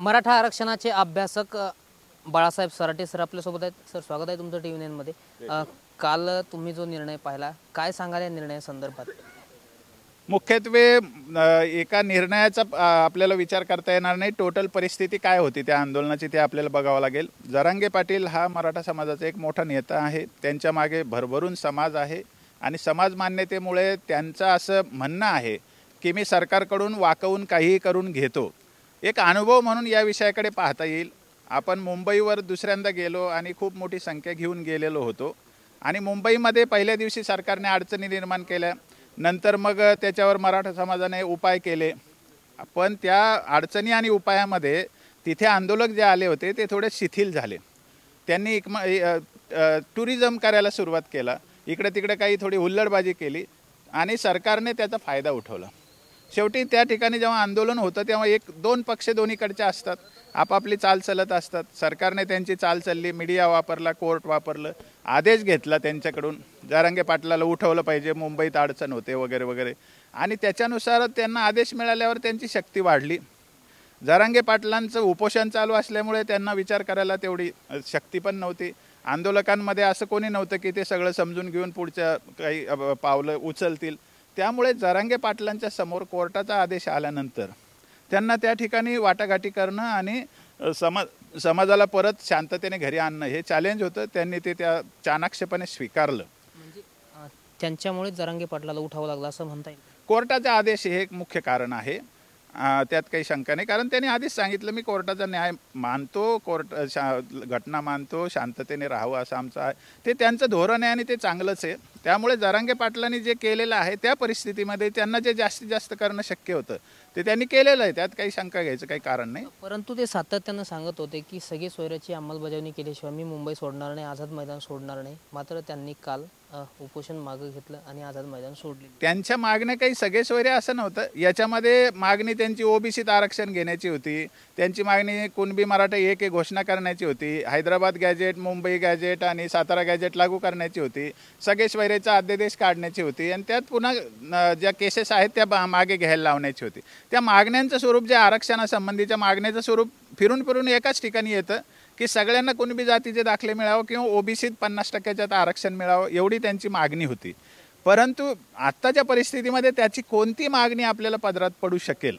मराठा आरक्षणाचे अभ्यासक बाळासाहेब सराटे सर आपल्यासोबत आहेत. सर, स्वागत आहे तुमचं TV9 मध्ये. काल तुम्ही जो निर्णय पाहिला, काय सांगाल या निर्णयासंदर्भात? मुख्यत्वे एका निर्णयाचा आपल्याला विचार करता येणार नाही. टोटल परिस्थिती काय होती त्या आंदोलनाची ते आपल्याला बघावं लागेल. जरांगे पाटील हा मराठा समाजाचा एक मोठा नेता आहे. त्यांच्या मागे भरभरून समाज आहे आणि समाज मान्यतेमुळे त्यांचं असं म्हणणं आहे की मी सरकारकडून वाकवून काहीही करून घेतो. एक अनुभव म्हणून या विषयाकडे पाहता येईल. आपण मुंबईवर दुसऱ्यांदा गेलो आणि खूप मोठी संख्या घेऊन गेलेलो होतो आणि मुंबईमध्ये पहिल्या दिवशी सरकारने अडचणी निर्माण केल्या. नंतर मग त्याच्यावर मराठा समाजाने उपाय केले. पण त्या अडचणी आणि उपायामध्ये तिथे आंदोलक जे आले होते ते थोडे शिथिल झाले. त्यांनी टुरिझम करायला सुरुवात केला. इकडे तिकडे काही थोडी हुल्लडबाजी केली आणि सरकारने त्याचा फायदा उठवला. शेवटी त्या ठिकाणी जेव्हा आंदोलन होतं तेव्हा एक दोन पक्ष दोन्हीकडचे असतात, आपापली चाल चालत असतात. सरकारने त्यांची चाल चालली, मीडिया वापरला, कोर्ट वापरलं, आदेश घेतला त्यांच्याकडून जरांगे पाटलाला उठवलं पाहिजे, मुंबईत अडचण होते वगैरे वगैरे. आणि त्याच्यानुसार त्यांना आदेश मिळाल्यावर त्यांची शक्ती वाढली. जरांगे पाटलांचं उपोषण चालू असल्यामुळे त्यांना विचार करायला तेवढी शक्ती पण नव्हती. आंदोलकांमध्ये असं कोणी नव्हतं की ते सगळं समजून घेऊन पुढच्या काही पावलं उचलतील. त्यामुळे जरांगे पाटलांच्या समोर कोर्टाचा आदेश आल्यानंतर त्यांना त्या ठिकाणी वाटाघाटी करणं आणि समाजाला परत शांततेने घरी आणणं हे चॅलेंज होतं. त्यांनी ते त्या चाणाक्षपणे स्वीकारलं. म्हणजे त्यांच्यामुळे जरांगे पाटलाला उठावं लागलं असं म्हणता येईल. कोर्टाचा आदेश हे एक मुख्य कारण आहे, त्यात काही शंका नाही. कारण त्यांनी आधीच सांगितलं मी कोर्टाचा न्याय मानतो, घटना मानतो, शांततेने राहावं असं आमचं आहे. ते त्यांचं धोरण आहे आणि ते चांगलंच आहे. त्यामुळे जरांगे पाटलांनी जे केलेलं आहे त्या परिस्थितीमध्ये त्यांना जे जास्तीत जास्त करणं शक्य होतं ते त्यांनी केलेलं आहे. त्यात काही शंका घ्यायचं काही कारण नाही. परंतु ते सातत्यानं सांगत होते की सगळी सोयऱ्याची अंमलबजावणी केल्याशिवाय मी मुंबई सोडणार नाही, आझाद मैदान सोडणार नाही. मात्र त्यांनी काल उपोषण मागं घेतलं आणि आझाद मैदान सोडले. त्यांच्या मागण्या काही सगळे सोयरे असं नव्हतं. याच्यामध्ये मागणी त्यांची ओबीसीत आरक्षण घेण्याची होती. त्यांची मागणी कुणबी मराठा एक घोषणा करण्याची होती. हैदराबाद गॅजेट, मुंबई गॅजेट आणि सातारा गॅजेट लागू करण्याची होती. सगळे सोयरेचा अध्यादेश काढण्याची होती आणि त्यात पुन्हा ज्या केसेस आहेत त्या मागे घ्यायला लावण्याची होती. त्या मागण्यांचं स्वरूप जे आरक्षणासंबंधीच्या मागण्याचं स्वरूप फिरून फिरून एकाच ठिकाणी येतं की सगळ्यांना कुणबी जातीचे दाखले मिळावं किंवा ओबीसीत 50% आरक्षण मिळावं एवढी त्यांची मागणी होती. परंतु आत्ताच्या परिस्थितीमध्ये त्याची कोणती मागणी आपल्याला पदरात पडू शकेल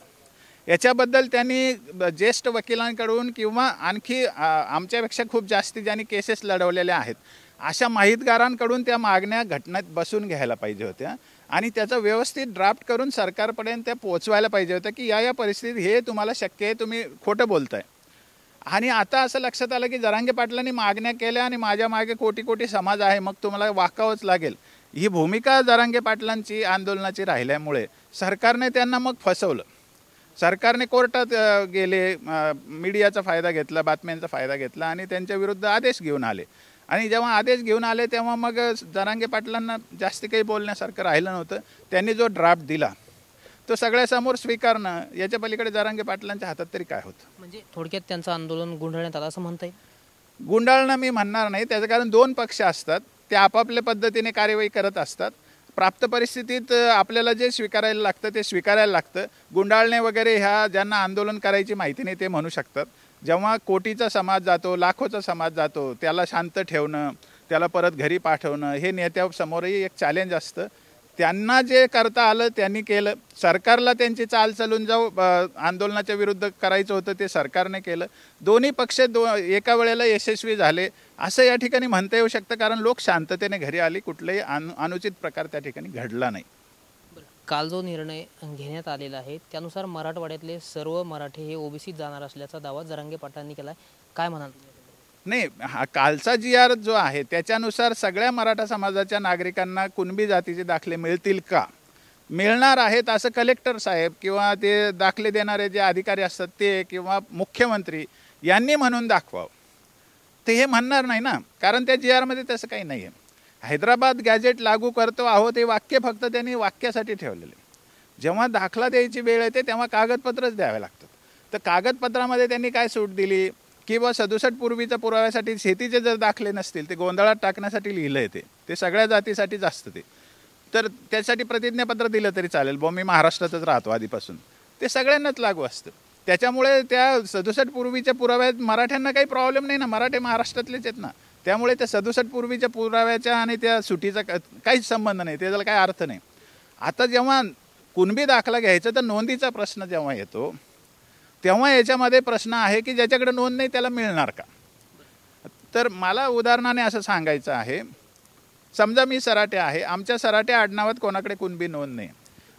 याच्याबद्दल त्यांनी ज्येष्ठ वकिलांकडून किंवा आणखी आमच्यापेक्षा खूप जास्ती ज्यांनी केसेस लढवलेल्या आहेत अशा माहितगारांकडून त्या मागण्या घटनेत बसून घ्यायला पाहिजे होत्या आणि त्याचा व्यवस्थित ड्राफ्ट करून सरकारपर्यंत त्या पोचवायला पाहिजे होतं की या परिस्थितीत हे तुम्हाला शक्य आहे, तुम्ही खोटं बोलताय. आणि आता असं लक्षात आलं की जरांगे पाटलांनी मागण्या केल्या आणि माझ्या मागे कोटी कोटी समाज आहे, मग तुम्हाला वाकावंच लागेल. ही भूमिका जरांगे पाटलांची आंदोलनाची राहिल्यामुळे सरकारने त्यांना मग फसवलं. सरकारने कोर्टात गेले, मीडियाचा फायदा घेतला, बातम्यांचा फायदा घेतला आणि त्यांच्या विरुद्ध आदेश घेऊन आले. आणि जेव्हा आदेश घेऊन आले तेव्हा मग जरांगे पाटलांना जास्त काही बोलण्यासारखं राहिलं नव्हतं. त्यांनी जो ड्राफ्ट दिला तो सगळ्यासमोर स्वीकारणं याच्या पलीकडे जरांगे पाटलांच्या हातात तरी काय होतं. म्हणजे थोडक्यात त्यांचं आंदोलन गुंडाळण्यात आलं असं म्हणता येईल. गुंडाळणं मी म्हणणार नाही. त्याचं कारण दोन पक्ष असतात, ते आपापल्या पद्धतीने कार्यवाही करत असतात. प्राप्त परिस्थितीत आपल्याला जे स्वीकारायला लागतं ते स्वीकारायला लागतं. गुंडाळणे वगैरे ह्या ज्यांना आंदोलन करायची माहिती नाही ते म्हणू शकतात. जेव्हा कोटीचा समाज जातो, लाखोचा समाज जातो, त्याला शांत ठेवणं, त्याला परत घरी पाठवणं हे नेत्यासमोरही एक चॅलेंज असतं. त्यांना जे करता आलं त्यांनी केलं. सरकारला त्यांची चाल चालून आंदोलनाच्या विरुद्ध करायचं होतं ते सरकारने केलं. दोन्ही पक्ष एका वेळेला यशस्वी झाले असं या ठिकाणी म्हणता येऊ शकतं, कारण लोक शांततेने घरी आली. कुठलाही अनुचित प्रकार त्या ठिकाणी घडला नाही. काल जो निर्णय घेण्यात आलेला आहे त्यानुसार मराठवाड्यातले सर्व मराठी हे ओबीसीत जाणार असल्याचा दावा जरांगे पाटलांनी केला. काय म्हणाल? नाही, हा कालचा GR जो आहे त्याच्यानुसार सगळ्या मराठा समाजाच्या नागरिकांना कुणबी जातीचे दाखले मिळतील का? मिळणार आहेत असं कलेक्टर साहेब किंवा ते दाखले देणारे जे अधिकारी असतात ते किंवा मुख्यमंत्री यांनी म्हणून दाखवावं. ते हे म्हणणार नाही ना, कारण त्या GR मध्ये तसं काही नाही आहे. हैदराबाद गॅजेट लागू करतो आहोत हे वाक्य फक्त त्यांनी वाक्यासाठी ठेवलेले. जेव्हा दाखला द्यायची वेळ येते तेव्हा कागदपत्रच द्यावे लागतात. तर कागदपत्रामध्ये त्यांनी काय सूट दिली किंवा 67 पूर्वीच्या पुराव्यासाठी शेतीचे जर दाखले नसतील ते गोंधळात टाकण्यासाठी लिहिलं आहे. ते सगळ्या जातीसाठीच असतं. तर त्यासाठी प्रतिज्ञापत्र दिलं तरी चालेल, मी महाराष्ट्रातच राहतो आधीपासून, ते सगळ्यांनाच लागू असतं. त्याच्यामुळे त्या 67 पूर्वीच्या पुराव्यात मराठ्यांना काही प्रॉब्लेम नाही ना, मराठे महाराष्ट्रातलेच आहेत ना, त्यामुळे त्या 67 पूर्वीच्या पुराव्याच्या आणि त्या सुटीचा काहीच संबंध नाही, त्याला काही अर्थ नाही. आता जेव्हा कुणबी दाखला घ्यायचा तर नोंदीचा प्रश्न जेव्हा येतो तेव्हा याच्यामध्ये प्रश्न आहे की ज्याच्याकडे नोंद नाही त्याला मिळणार का. तर मला उदाहरणाने असं सांगायचं आहे, समजा मी सराटे आहे, आमच्या सराटे आडनावात कोणाकडे कुणबी नोंद नाही,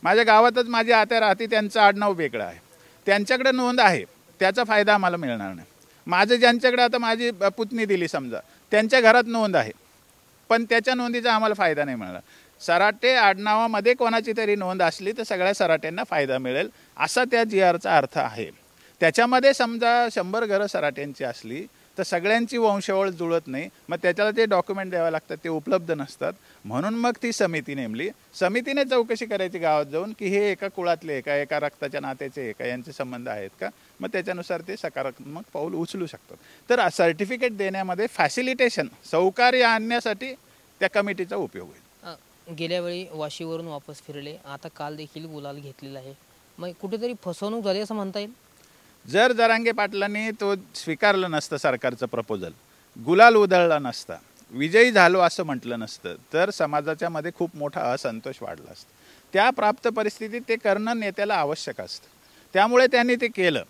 माझ्या गावातच माझी आत्या राहते, त्यांचं आडनाव वेगळं आहे, त्यांच्याकडे नोंद आहे, त्याचा फायदा आम्हाला मिळणार नाही. माझं ज्यांच्याकडे आता माझी पुतणी दिली समजा, त्यांच्या घरात नोंद आहे पण त्याच्या नोंदीचा आम्हाला फायदा नाही मिळणार. सराटे आडनावामध्ये कोणाची तरी नोंद असली तर सगळ्या सराट्यांना फायदा मिळेल असा त्या जी आरचा अर्थ आहे. त्याच्यामध्ये समजा 100 घरं सराट्यांची असली तर सगळ्यांची वंशावळ जुळत नाही, मग त्याच्याला ते डॉक्युमेंट द्यावे लागतात, ते उपलब्ध नसतात. म्हणून मग ती समिती नेमली, समितीने चौकशी करायची गावात जाऊन की हे एका कुळातले का एका रक्ताच्या नात्याचे का यांचे संबंध आहेत का, मग त्याच्यानुसार ते सकारात्मक पाऊल उचलू शकतात. तर सर्टिफिकेट देण्यामध्ये फॅसिलिटेशन, सौकार्य आणण्यासाठी त्या कमिटीचा उपयोग होईल. गेल्या वेळी वाशीवरून वापस फिरले, आता काल देखील गुलाल घेतलेला आहे, मग कुठेतरी फसवणूक झाली असं म्हणता येईल. जर जरांगे पाटलांनी तो स्वीकारलं नसतं, सरकारचं प्रपोजल, गुलाल उधळला नसता, विजयी झालो असं म्हटलं नसतं, तर समाजाच्या मध्ये खूप मोठा असंतोष वाढला असता. त्या प्राप्त परिस्थितीत ते करणं नेत्याला आवश्यक असतं, त्यामुळे त्यांनी ते केलं.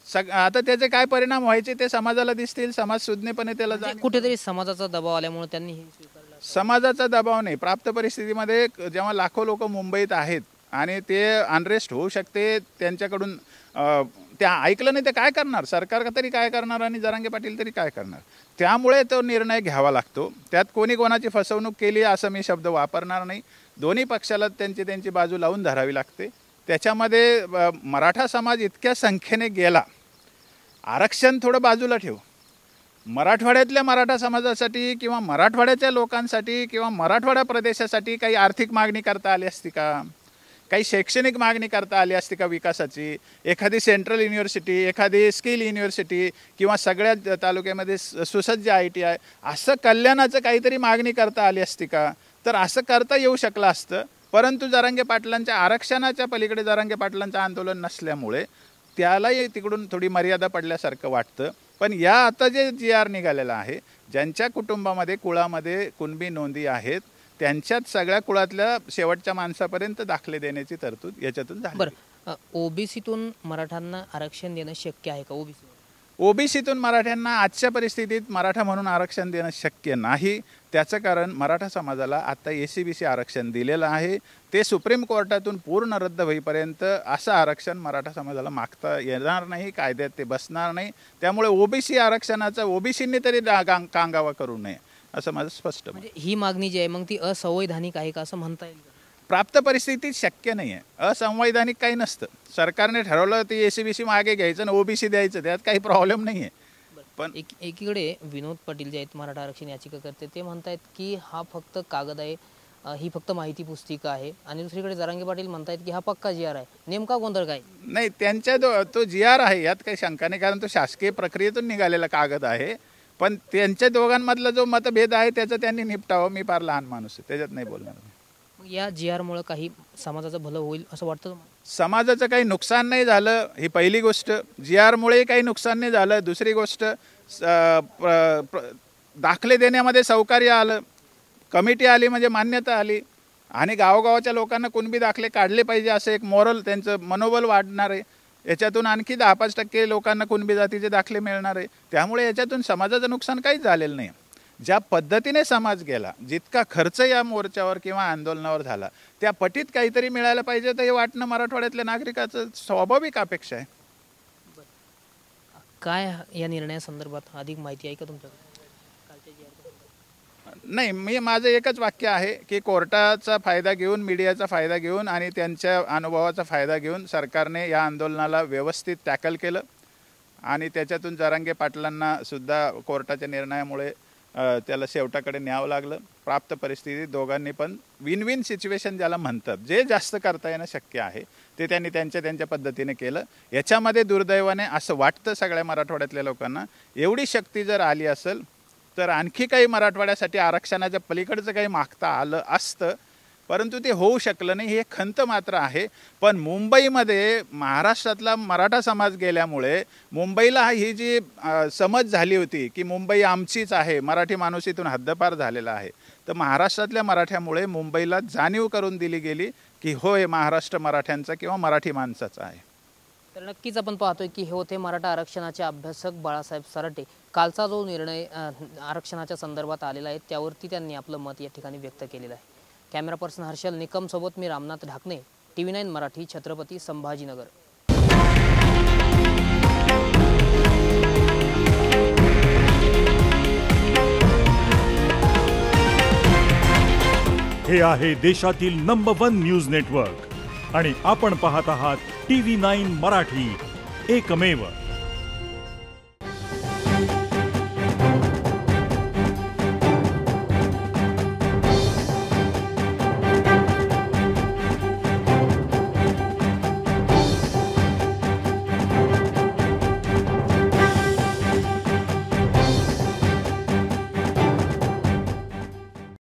आता त्याचे काय परिणाम व्हायचे ते समाजाला दिसतील, समाज सुज्ञपणे त्याला कुठेतरी समाजाचा दबाव आल्यामुळे त्यांनी हे स्वीकारलं. समाजाचा दबाव नाही, प्राप्त परिस्थितीमध्ये जेव्हा लाखो लोक मुंबईत आहेत आणि ते अनरेस्ट होऊ शकते, त्यांच्याकडून त्या ऐकलं नाही ते काय करणार, सरकार तरी काय करणार आणि जरांगे पाटील तरी काय करणार. त्यामुळे तो निर्णय घ्यावा लागतो. त्यात कोणी कोणाची फसवणूक केली असं मी शब्द वापरणार नाही. दोन्ही पक्षाला त्यांची बाजू लावून धरावी लागते. त्याच्यामध्ये मराठा समाज इतक्या संख्येने गेला, आरक्षण थोडं बाजूला ठेवू, मराठवाड्यातल्या मराठा समाजासाठी किंवा मराठवाड्याच्या लोकांसाठी किंवा मराठवाडा प्रदेशासाठी काही आर्थिक मागणी करता आली असती का, काही शैक्षणिक मागणी करता आली असती का विकासाची, एखादी सेंट्रल युनिव्हर्सिटी, एखादी स्किल युनिव्हर्सिटी किंवा सगळ्या तालुक्यामध्ये सुसज्ज ITI, असं कल्याणाचं काहीतरी मागणी करता आली असती का. तर असं करता येऊ शकलं असतं, परंतु जरांगे पाटलांच्या आरक्षणाच्या पलीकडे जरांगे पाटलांचं आंदोलन नसल्यामुळे त्यालाही तिकडून थोडी मर्यादा पडल्यासारखं वाटतं. पण या आता जे GR निघालेला आहे, ज्यांच्या कुटुंबामध्ये कुळामध्ये कुणबी नोंदी आहेत त्यांच्यात सगळ्या कुळातल्या शेवटच्या माणसापर्यंत दाखले देण्याची तरतूद याच्यातून झाली. बरं, ओबीसीतून मराठ्यांना आरक्षण देणं शक्य आहे का. ओबीसीतून मराठ्यांना आजच्या परिस्थितीत मराठा म्हणून आरक्षण देणं शक्य नाही. त्याचं कारण मराठा समाजाला आता ACBC आरक्षण दिलेलं आहे, ते सुप्रीम कोर्टातून पूर्ण रद्द होईपर्यंत असं आरक्षण मराठा समाजाला मागता येणार नाही, कायद्यात ते बसणार नाही. त्यामुळे OBC आरक्षणाचा OBCंनी तरी कांगावा करू नये असं माझं स्पष्ट. म्हणजे ही मागणी जी आहे मग ती असंवैधानिक आहे का असं म्हणता येईल. प्राप्त परिस्थितीत शक्य नाही आहे, असंवैधानिक काही नसतं. सरकारने ठरवलं ते ACBC मागे घ्यायचं आणि OBC द्यायचं, त्यात काही प्रॉब्लेम नाही आहे. पण एकीकडे विनोद पाटील जे आहेत मराठा आरक्षण याचिका करते, ते म्हणतायत की हा फक्त कागद आहे, ही फक्त माहिती पुस्तिका आहे, आणि दुसरीकडे जरांगे पाटील म्हणतायत की हा पक्का GR आहे. नेमका गोंधळ काय. नाही, त्यांच्या तो GR आहे यात काही शंका नाही, कारण तो शासकीय प्रक्रियेतून निघालेला कागद आहे. पण त्यांच्या दोघांमधला जो मतभेद आहे त्याचं त्यांनी निपटावं. मी फार लहान माणूस आहे, त्याच्यात नाही बोलणार. मग या GR मुळे काही समाजाचं भलं होईल असं वाटतं. समाजाचं काही नुकसान नाही झालं, ही पहिली गोष्ट. GR मुळे काही नुकसान नाही झालं. दुसरी गोष्ट, दाखले देण्यामध्ये सौकार्य आलं, कमिटी आली म्हणजे मान्यता आली, आणि गावोगावाच्या लोकांना कुणबी दाखले काढले पाहिजे असं एक मोरल, त्यांचं मनोबल वाढणार आहे. याच्यातून आणखी 10-5% लोकांना कुणबी जातीचे दाखले मिळणार आहे. त्यामुळे याच्यातून समाजाचं नुकसान काहीच झालेलं नाही. ज्या पद्धतीने समाज गेला, जितका खर्च या मोर्चावर किंवा आंदोलनावर झाला, त्या पटीत काहीतरी मिळायला पाहिजे, तर हे वाटणं मराठवाड्यातल्या नागरिकाचं स्वाभाविक अपेक्षा आहे. काय या निर्णयासंदर्भात अधिक माहिती आहे का तुमच्याकडे. नाही, माझं एकच वाक्य आहे की कोर्टाचा फायदा घेऊन, मीडियाचा फायदा घेऊन आणि त्यांच्या अनुभवाचा फायदा घेऊन सरकारने या आंदोलनाला व्यवस्थित टॅकल केलं, आणि त्याच्यातून जरांगे पाटलांना सुद्धा कोर्टाच्या निर्णयामुळे त्याला शेवटाकडे न्यावं लागलं. प्राप्त परिस्थितीत दोघांनी पण विन विन सिच्युएशन ज्याला म्हणतात, जे जास्त करता येणं शक्य आहे ते त्यांनी त्यांच्या पद्धतीने केलं. याच्यामध्ये दुर्दैवाने असं वाटतं सगळ्या मराठवाड्यातल्या लोकांना, एवढी शक्ती जर आली असेल तर आणखी काही मराठवाड्यासाठी आरक्षणाच्या पलीकडचं काही मागता आलं असतं, परंतु ते होऊ शकलं नाही, ही एक खंत मात्र आहे. पण मुंबईमध्ये महाराष्ट्रातला मराठा समाज गेल्यामुळे मुंबईला ही जी समज झाली होती की मुंबई आमचीच आहे, मराठी माणूस इथून हद्दपार झालेला आहे, तर महाराष्ट्रातल्या मराठ्यामुळे मुंबईला जाणीव करून दिली गेली की होय महाराष्ट्र मराठ्यांचा किंवा मराठी माणसाचा आहे. तर नक्कीच आपण पाहतोय की हे होते मराठा आरक्षणाचे अभ्यासक बाळासाहेब सराटे. कालचा जो निर्णय आरक्षणाच्या संदर्भात आलेला आहे त्यावरती त्यांनी आपलं मत या ठिकाणी व्यक्त केलेलं आहे. कॅमेरा पर्सन हर्षल निकम सोबत मी रामनाथ ढाकणे, TV9 मराठी, छत्रपती संभाजीनगर. हे आहे देशातील नंबर 1 न्यूज नेटवर्क आणि आपण पाहत आहात TV9 मराठी, एकमेव.